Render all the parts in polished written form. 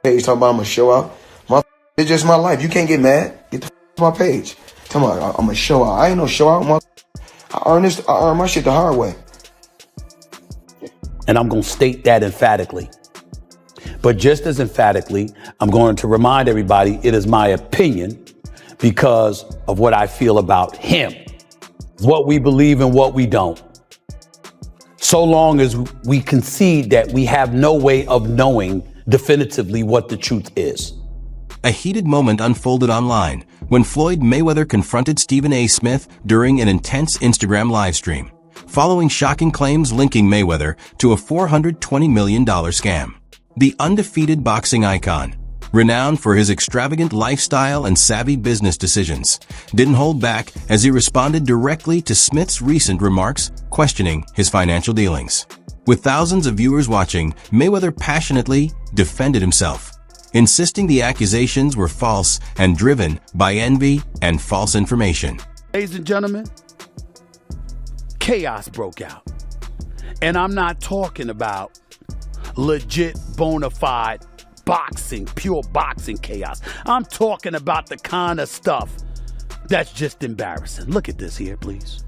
page talking about I'm gonna show out. It's just my life. You can't get mad. Get the off my page. Tell me I'm gonna show out. I ain't no show out. I earn my shit the hard way. And I'm gonna state that emphatically. But just as emphatically, I'm going to remind everybody it is my opinion because of what I feel about him, what we believe and what we don't. So long as we concede that we have no way of knowing definitively what the truth is. A heated moment unfolded online when Floyd Mayweather confronted Stephen A. Smith during an intense Instagram livestream, following shocking claims linking Mayweather to a $420 million scam. The undefeated boxing icon, renowned for his extravagant lifestyle and savvy business decisions, didn't hold back as he responded directly to Smith's recent remarks questioning his financial dealings. With thousands of viewers watching, Mayweather passionately defended himself, insisting the accusations were false and driven by envy and false information. Ladies and gentlemen, chaos broke out. And I'm not talking about legit, bona fide boxing, pure boxing chaos. I'm talking about the kind of stuff that's just embarrassing. Look at this here, please.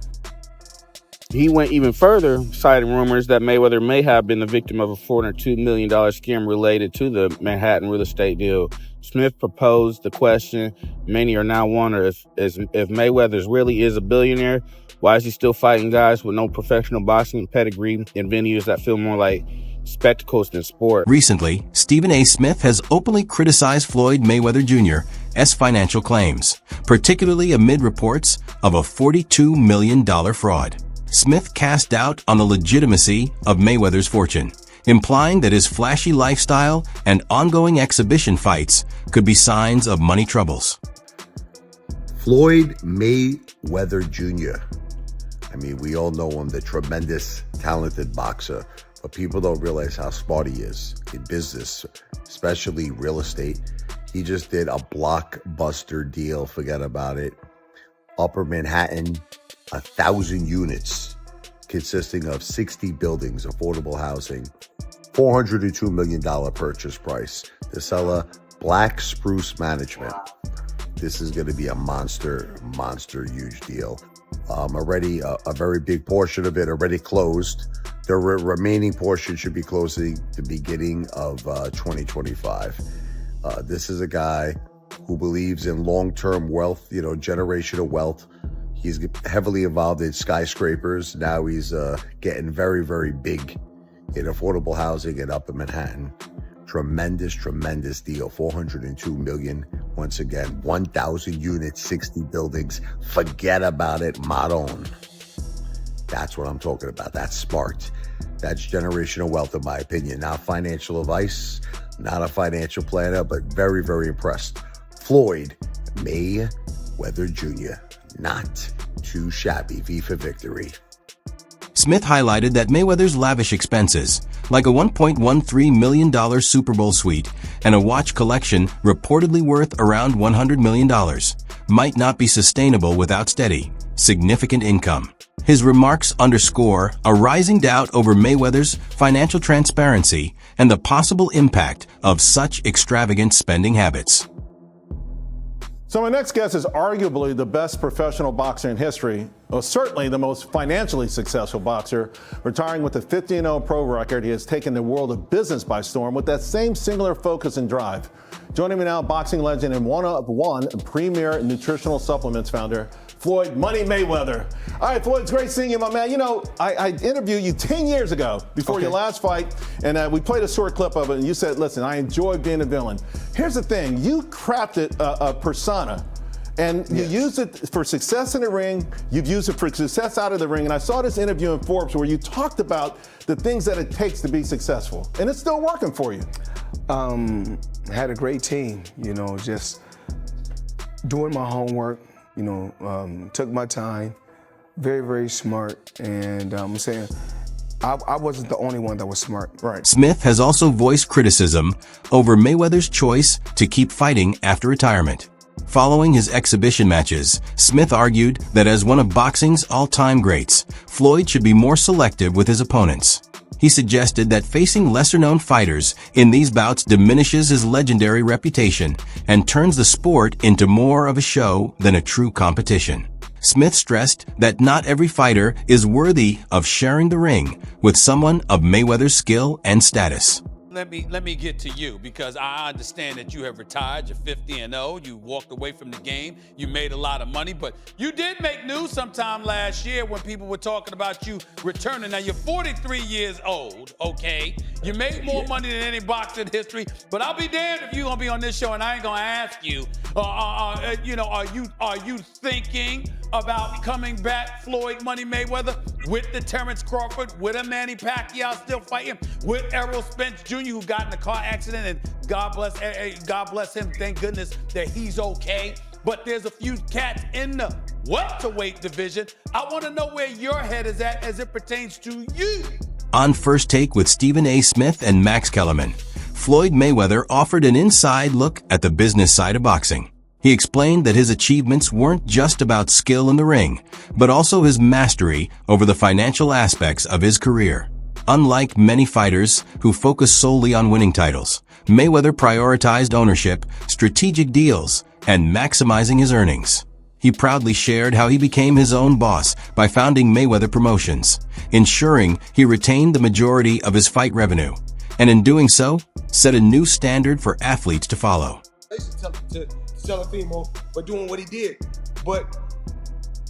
He went even further, citing rumors that Mayweather may have been the victim of a $402 million scam related to the Manhattan real estate deal. Smith proposed the question many are now wondering if Mayweather really is a billionaire. Why is he still fighting guys with no professional boxing pedigree in venues that feel more like spectacles than sport? Recently, Stephen A. Smith has openly criticized Floyd Mayweather Jr.'s financial claims, particularly amid reports of a $42 million fraud. Smith cast doubt on the legitimacy of Mayweather's fortune, implying that his flashy lifestyle and ongoing exhibition fights could be signs of money troubles. Floyd Mayweather Jr. I mean, we all know him, the tremendous, talented boxer, but people don't realize how smart he is in business, especially real estate. He just did a blockbuster deal, forget about it. Upper Manhattan, 1,000 units consisting of 60 buildings, affordable housing, $402 million purchase price. The seller, Black Spruce Management. This is going to be a monster, huge deal. Already a very big portion of it already closed. The remaining portion should be closing the beginning of 2025. This is a guy who believes in long-term wealth, generational wealth. He's heavily involved in skyscrapers. Now he's getting very, very big in affordable housing in Upper Manhattan. Tremendous deal. $402 million. Once again, 1,000 units, 60 buildings. Forget about it. Maron. That's what I'm talking about. That's smart. That's generational wealth, in my opinion. Not financial advice, not a financial planner, but very, very impressed. Floyd Mayweather Jr. Not too shabby. V for victory. Smith highlighted that Mayweather's lavish expenses, like a $1.13 million Super Bowl suite and a watch collection reportedly worth around $100 million, might not be sustainable without steady, significant income. His remarks underscore a rising doubt over Mayweather's financial transparency and the possible impact of such extravagant spending habits. So my next guest is arguably the best professional boxer in history, or certainly the most financially successful boxer. Retiring with a 50-0 pro record, he has taken the world of business by storm with that same singular focus and drive. Joining me now, boxing legend and one premier nutritional supplements founder, Floyd Money Mayweather. All right, Floyd, it's great seeing you, my man. I interviewed you 10 years ago before your last fight, and we played a short clip of it, and you said, listen, I enjoy being a villain. Here's the thing. You crafted a persona, and you used it for success in the ring. You've used it for success out of the ring, and I saw this interview in Forbes where you talked about the things that it takes to be successful, and it's still working for you. Had a great team, just doing my homework, took my time, very, very smart, and I'm saying I wasn't the only one that was smart. Right. Smith has also voiced criticism over Mayweather's choice to keep fighting after retirement. Following his exhibition matches, Smith argued that as one of boxing's all-time greats, Floyd should be more selective with his opponents. He suggested that facing lesser-known fighters in these bouts diminishes his legendary reputation and turns the sport into more of a show than a true competition. Smith stressed that not every fighter is worthy of sharing the ring with someone of Mayweather's skill and status. Let me get to you, because I understand that you have retired. You're 50-0. You walked away from the game. You made a lot of money, but you did make news sometime last year when people were talking about you returning. Now you're 43 years old, okay? You made more money than any boxer in history, but I'll be damned if you're gonna be on this show and I ain't gonna ask you. Are you thinking about coming back, Floyd Money Mayweather, with the Terrence Crawford, with a Manny Pacquiao still fighting, with Errol Spence Jr., who got in a car accident, and God bless him, thank goodness that he's okay. But there's a few cats in the welterweight division. I want to know where your head is at as it pertains to you. On First Take with Stephen A. Smith and Max Kellerman, Floyd Mayweather offered an inside look at the business side of boxing. He explained that his achievements weren't just about skill in the ring, but also his mastery over the financial aspects of his career. Unlike many fighters who focus solely on winning titles, Mayweather prioritized ownership, strategic deals, and maximizing his earnings. He proudly shared how he became his own boss by founding Mayweather Promotions, ensuring he retained the majority of his fight revenue, and in doing so, set a new standard for athletes to follow. Telefimo for doing what he did, but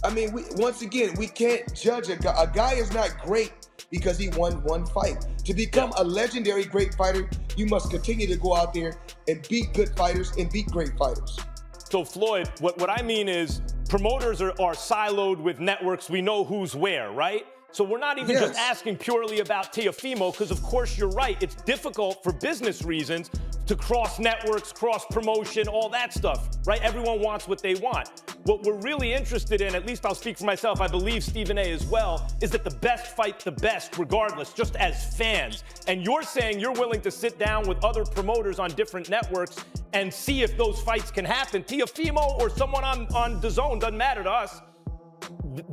I mean, once again, we can't judge a guy. A guy is not great because he won one fight. To become a legendary great fighter, you must continue to go out there and beat good fighters and beat great fighters. So Floyd, what I mean is promoters are siloed with networks. We know who's where, right? So we're not even just asking purely about Teofimo, because of course you're right. It's difficult for business reasons to cross networks, cross promotion, all that stuff, right? Everyone wants what they want. What we're really interested in, at least I'll speak for myself, I believe Stephen A. as well, is that the best fight the best regardless, just as fans. And you're saying you're willing to sit down with other promoters on different networks and see if those fights can happen. Teofimo or someone on DAZN, doesn't matter to us.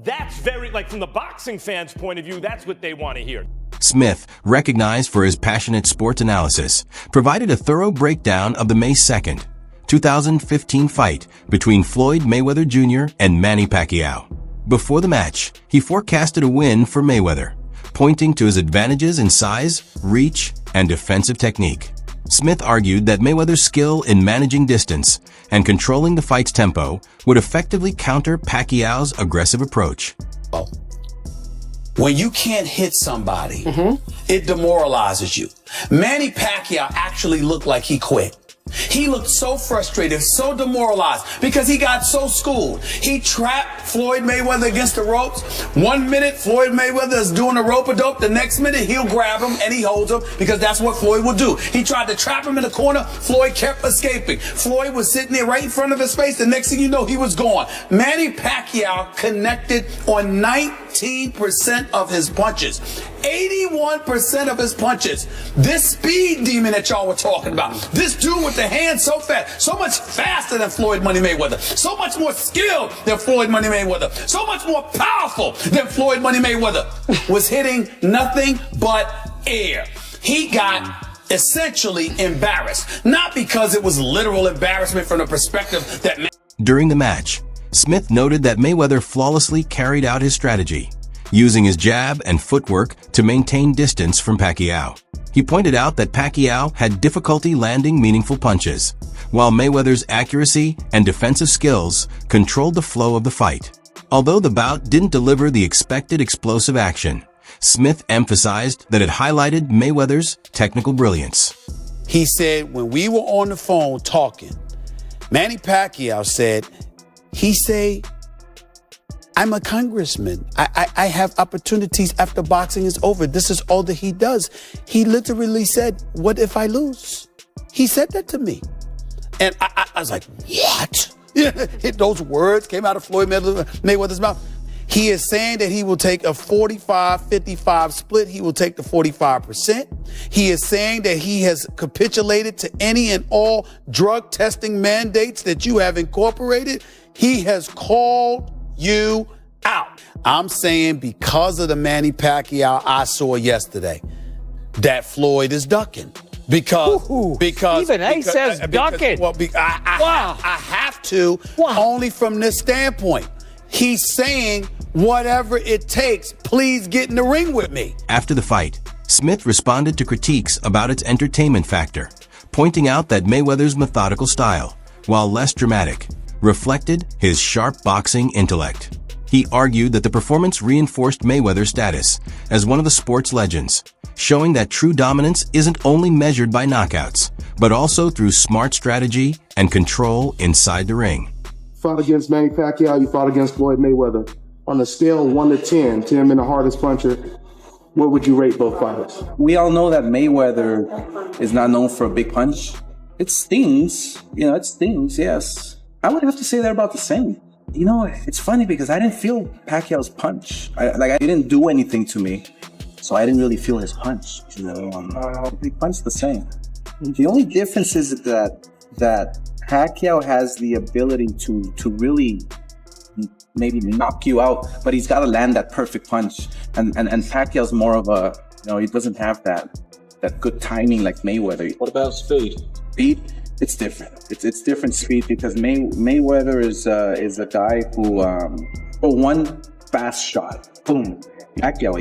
That's very, like, from the boxing fans' point of view, that's what they want to hear. Smith, recognized for his passionate sports analysis, provided a thorough breakdown of the May 2nd, 2015 fight between Floyd Mayweather Jr. and Manny Pacquiao. Before the match, he forecasted a win for Mayweather, pointing to his advantages in size, reach, and defensive technique. Smith argued that Mayweather's skill in managing distance and controlling the fight's tempo would effectively counter Pacquiao's aggressive approach. When you can't hit somebody, it demoralizes you. Manny Pacquiao actually looked like he quit. He looked so frustrated, so demoralized, because he got so schooled. He trapped Floyd Mayweather against the ropes. 1 minute, Floyd Mayweather is doing a rope-a-dope. The next minute, he'll grab him and he holds him, because that's what Floyd will do. He tried to trap him in the corner. Floyd kept escaping. Floyd was sitting there right in front of his face. The next thing you know, he was gone. Manny Pacquiao connected on 19% of his punches. 81% of his punches. This speed demon that y'all were talking about. This dude with the hands so fast, so much faster than Floyd Money Mayweather, so much more skilled than Floyd Money Mayweather, so much more powerful than Floyd Money Mayweather, was hitting nothing but air. He got essentially embarrassed. Not because it was literal embarrassment from the perspective that... During the match, Smith noted that Mayweather flawlessly carried out his strategy, using his jab and footwork to maintain distance from Pacquiao. He pointed out that Pacquiao had difficulty landing meaningful punches, while Mayweather's accuracy and defensive skills controlled the flow of the fight. Although the bout didn't deliver the expected explosive action, Smith emphasized that it highlighted Mayweather's technical brilliance. He said when we were on the phone talking, Manny Pacquiao said, I'm a congressman. I have opportunities after boxing is over. This is all that he does. He literally said, what if I lose? He said that to me. And I was like, what? Those words came out of Floyd Mayweather's mouth. He is saying that he will take a 45-55 split. He will take the 45%. He is saying that he has capitulated to any and all drug testing mandates that you have incorporated. He has called you out. I'm saying because of the Manny Pacquiao I saw yesterday, that Floyd is ducking. Because Stephen A says ducking. Well, I have to, only from this standpoint. He's saying, whatever it takes, please get in the ring with me. After the fight, Smith responded to critiques about its entertainment factor, pointing out that Mayweather's methodical style, while less dramatic, reflected his sharp boxing intellect. He argued that the performance reinforced Mayweather's status as one of the sport's legends, showing that true dominance isn't only measured by knockouts, but also through smart strategy and control inside the ring. Fought against Manny Pacquiao, you fought against Floyd Mayweather. On a scale of 1 to 10, 10 being the hardest puncher, where would you rate both fighters? We all know that Mayweather is not known for a big punch. It stings, it stings, yes. I would have to say they're about the same. It's funny because I didn't feel Pacquiao's punch. I didn't do anything to me, so I didn't really feel his punch. He punched the same. The only difference is that Pacquiao has the ability to really maybe knock you out, but he's got to land that perfect punch. And Pacquiao's more of a, he doesn't have that good timing like Mayweather. What about speed? Speed? It's different. It's different speed because Mayweather is a guy who, for one fast shot, boom. Pacquiao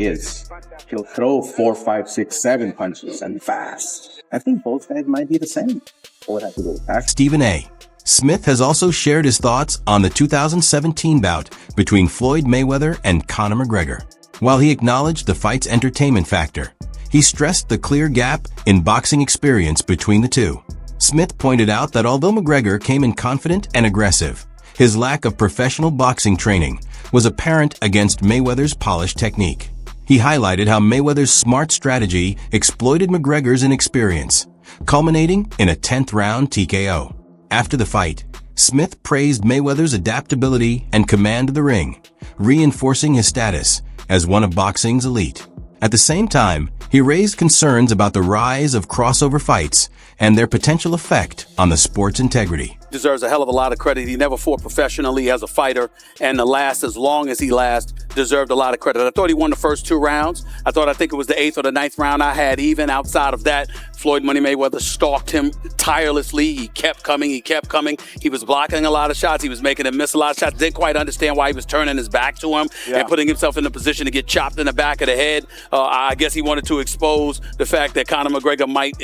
he'll throw 4, 5, 6, 7 punches and fast. I think both guys might be the same. I would have to go with Pacquiao. Stephen A. Smith has also shared his thoughts on the 2017 bout between Floyd Mayweather and Conor McGregor. While he acknowledged the fight's entertainment factor, he stressed the clear gap in boxing experience between the two. Smith pointed out that although McGregor came in confident and aggressive, his lack of professional boxing training was apparent against Mayweather's polished technique. He highlighted how Mayweather's smart strategy exploited McGregor's inexperience, culminating in a 10th round TKO. After the fight, Smith praised Mayweather's adaptability and command of the ring, reinforcing his status as one of boxing's elite. At the same time, he raised concerns about the rise of crossover fights and their potential effect on the sport's integrity. Deserves a hell of a lot of credit. He never fought professionally as a fighter, and to last as long as he deserved a lot of credit. I thought he won the first 2 rounds. I think it was the 8th or the 9th round I had even. Outside of that, Floyd Money Mayweather stalked him tirelessly. He kept coming. He was blocking a lot of shots. He was making him miss a lot of shots. Didn't quite understand why he was turning his back to him and putting himself in a position to get chopped in the back of the head. I guess he wanted to expose the fact that Conor McGregor might,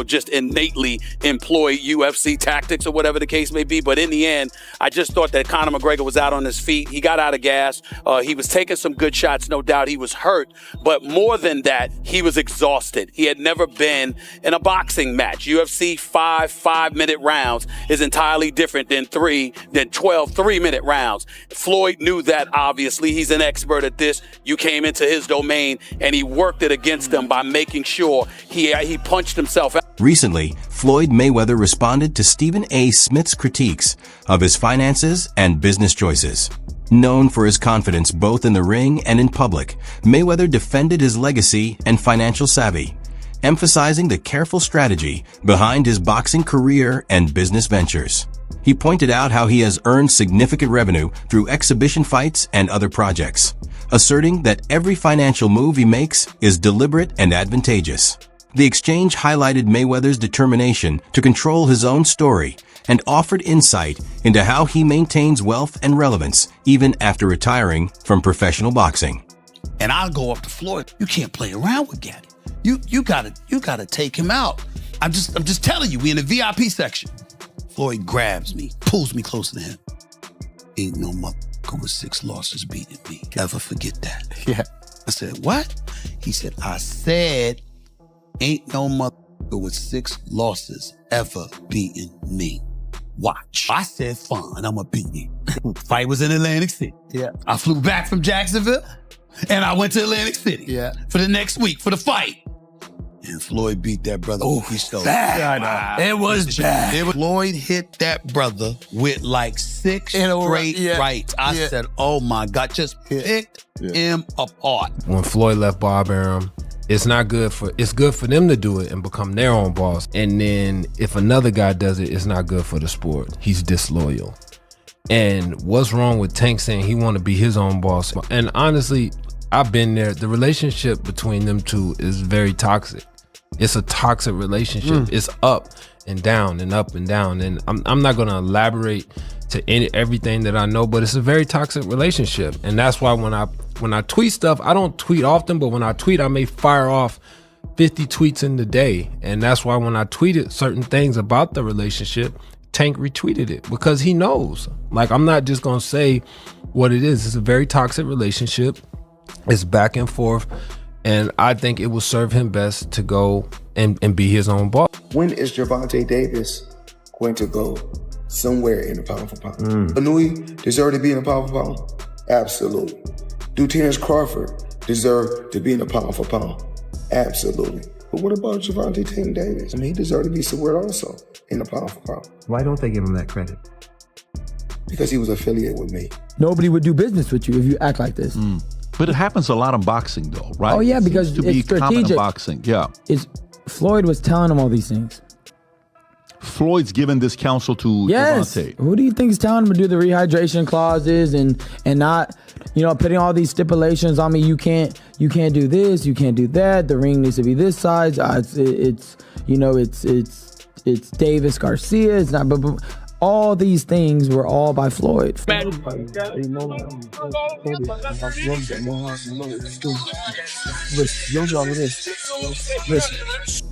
just innately employ UFC tactics or whatever the case may be. But in the end, I just thought that Conor McGregor was out on his feet. He got out of gas. He was taking some good shots, no doubt. He was hurt. But more than that, he was exhausted. He had never been in a boxing match. UFC 5-minute rounds is entirely different than 12 3-minute rounds. Floyd knew that, obviously. He's an expert at this. You came into his domain, and he worked it against them by making sure he punched himself out. Recently, Floyd Mayweather responded to Stephen A. Smith's critiques of his finances and business choices. Known for his confidence both in the ring and in public, Mayweather defended his legacy and financial savvy, emphasizing the careful strategy behind his boxing career and business ventures. He pointed out how he has earned significant revenue through exhibition fights and other projects, asserting that every financial move he makes is deliberate and advantageous. The exchange highlighted Mayweather's determination to control his own story and offered insight into how he maintains wealth and relevance even after retiring from professional boxing. And I'll go up to Floyd. You can't play around with Gaddy. You gotta take him out. I'm just telling you, we in the VIP section. Floyd grabs me, pulls me closer to him. Ain't no motherfucker with 6 losses beating me. Never forget that. Yeah. I said, what? He said, I said, ain't no motherfucker with 6 losses ever beating me. Watch. I said, fine, I'ma beat you. Fight was in Atlantic City. Yeah. I flew back from Jacksonville, and I went to Atlantic City. Yeah. For the next week, for the fight. And Floyd beat that brother. Oh, he stole bad. It was bad. Floyd hit that brother with like 6 straight rights. I said, oh my God, just picked him apart. When Floyd left Bob Arum, it's good for them to do it and become their own boss. And then if another guy does it, it's not good for the sport. He's disloyal. And what's wrong with Tank saying he want to be his own boss? And honestly, I've been there. The relationship between them two is very toxic. It's a toxic relationship. It's up and down and up and down. And I'm not gonna elaborate to everything that I know, but it's a very toxic relationship. And that's why when I tweet stuff, I don't tweet often, but when I tweet, I may fire off 50 tweets in the day. And that's why when I tweeted certain things about the relationship, Tank retweeted it because he knows. Like, I'm not just gonna say what it is. It's a very toxic relationship. It's back and forth. And I think it will serve him best to go and be his own boss. When is Gervonta Davis going to go somewhere in the pound for pound? Anui deserve to be in the pound for pound? Absolutely. Do Terrence Crawford deserve to be in the pound for pound? Absolutely. But what about Gervonta Tank Davis? I mean, he deserved to be somewhere also in the pound for pound. Why don't they give him that credit? Because he was affiliated with me. Nobody would do business with you if you act like this. But it happens a lot in boxing, though, right? Oh yeah, because to be common in boxing. Yeah. Floyd was telling him all these things. Floyd's given this counsel to Gervonta. Who do you think is telling him to do the rehydration clauses and not, putting all these stipulations on me? You can't do this, you can't do that. The ring needs to be this size. It's Davis Garcia. It's not, but all these things were all by Floyd.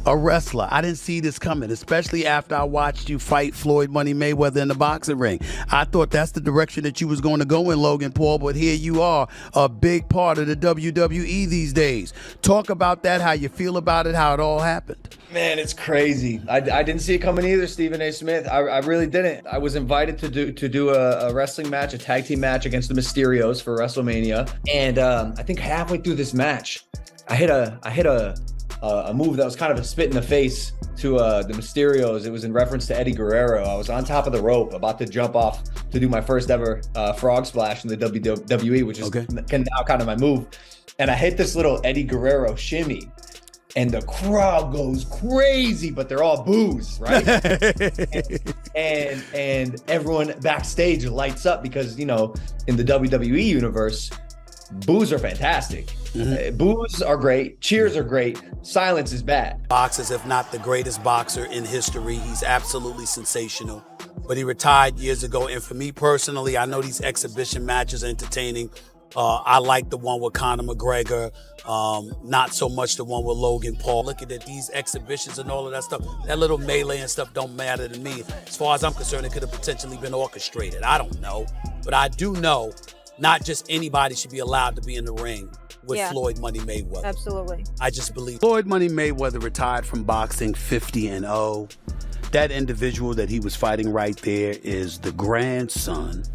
A wrestler. I didn't see this coming, especially after I watched you fight Floyd Money Mayweather in the boxing ring. I thought that's the direction that you was going to go in, Logan Paul, but here you are, a big part of the WWE these days. Talk about that, how you feel about it, how it all happened. Man, it's crazy. I didn't see it coming either, Stephen A. Smith. I really didn't. I was invited to do a wrestling match, a tag team match against the Mysterios for WrestleMania. And I think halfway through this match, I hit a move that was kind of a spit in the face to the Mysterios. It was in reference to Eddie Guerrero. I was on top of the rope, about to jump off to do my first ever frog splash in the WWE, which is now kind of my move. And I hit this little Eddie Guerrero shimmy. And the crowd goes crazy, but they're all boos, right? and everyone backstage lights up because, in the WWE universe, boos are fantastic. Boos are great. Cheers are great. Silence is bad. Boxers, if not the greatest boxer in history. He's absolutely sensational. But he retired years ago. And for me personally, I know these exhibition matches are entertaining. I like the one with Conor McGregor. Not so much the one with Logan Paul. Looking at these exhibitions and all of that stuff, that little melee and stuff don't matter to me. As far as I'm concerned, it could have potentially been orchestrated. I don't know. But I do know not just anybody should be allowed to be in the ring with Floyd Money Mayweather. Absolutely. I just believe Floyd Money Mayweather retired from boxing 50-0. That individual that he was fighting right there is the grandson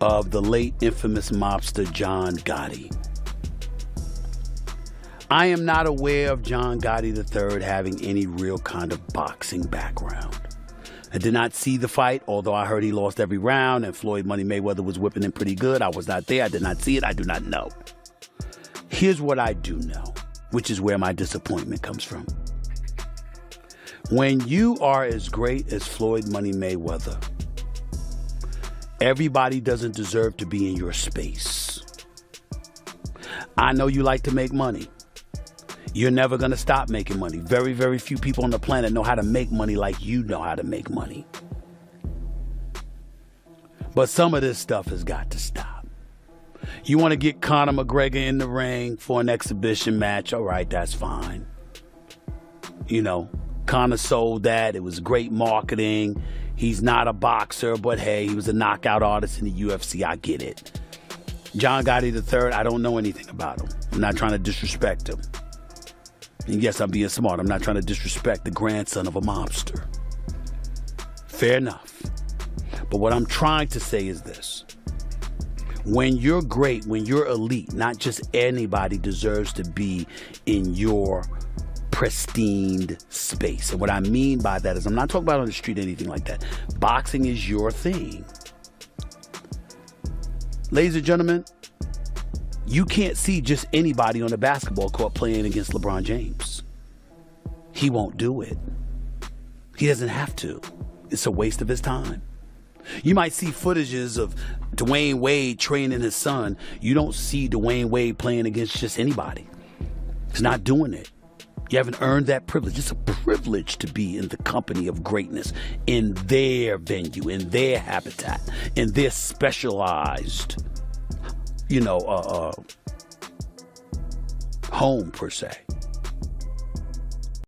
of the late infamous mobster John Gotti. I am not aware of John Gotti III having any real kind of boxing background. I did not see the fight, although I heard he lost every round and Floyd Money Mayweather was whipping him pretty good. I was not there. I did not see it. I do not know. Here's what I do know, which is where my disappointment comes from. When you are as great as Floyd Money Mayweather, everybody doesn't deserve to be in your space. I know you like to make money. You're never going to stop making money. Very, very few people on the planet know how to make money like you know how to make money. But some of this stuff has got to stop. You want to get Conor McGregor in the ring for an exhibition match? All right, that's fine. Conor sold that. It was great marketing. He's not a boxer, but hey, he was a knockout artist in the UFC. I get it. John Gotti III, I don't know anything about him. I'm not trying to disrespect him. And yes, I'm being smart. I'm not trying to disrespect the grandson of a mobster. Fair enough. But what I'm trying to say is this. When you're great, when you're elite, not just anybody deserves to be in your pristine space. And what I mean by that is I'm not talking about on the street or anything like that. Boxing is your thing. Ladies and gentlemen, you can't see just anybody on the basketball court playing against LeBron James. He won't do it. He doesn't have to. It's a waste of his time. You might see footages of Dwayne Wade training his son. You don't see Dwayne Wade playing against just anybody. He's not doing it. You haven't earned that privilege. It's a privilege to be in the company of greatness, in their venue, in their habitat, in their specialized, home, per se.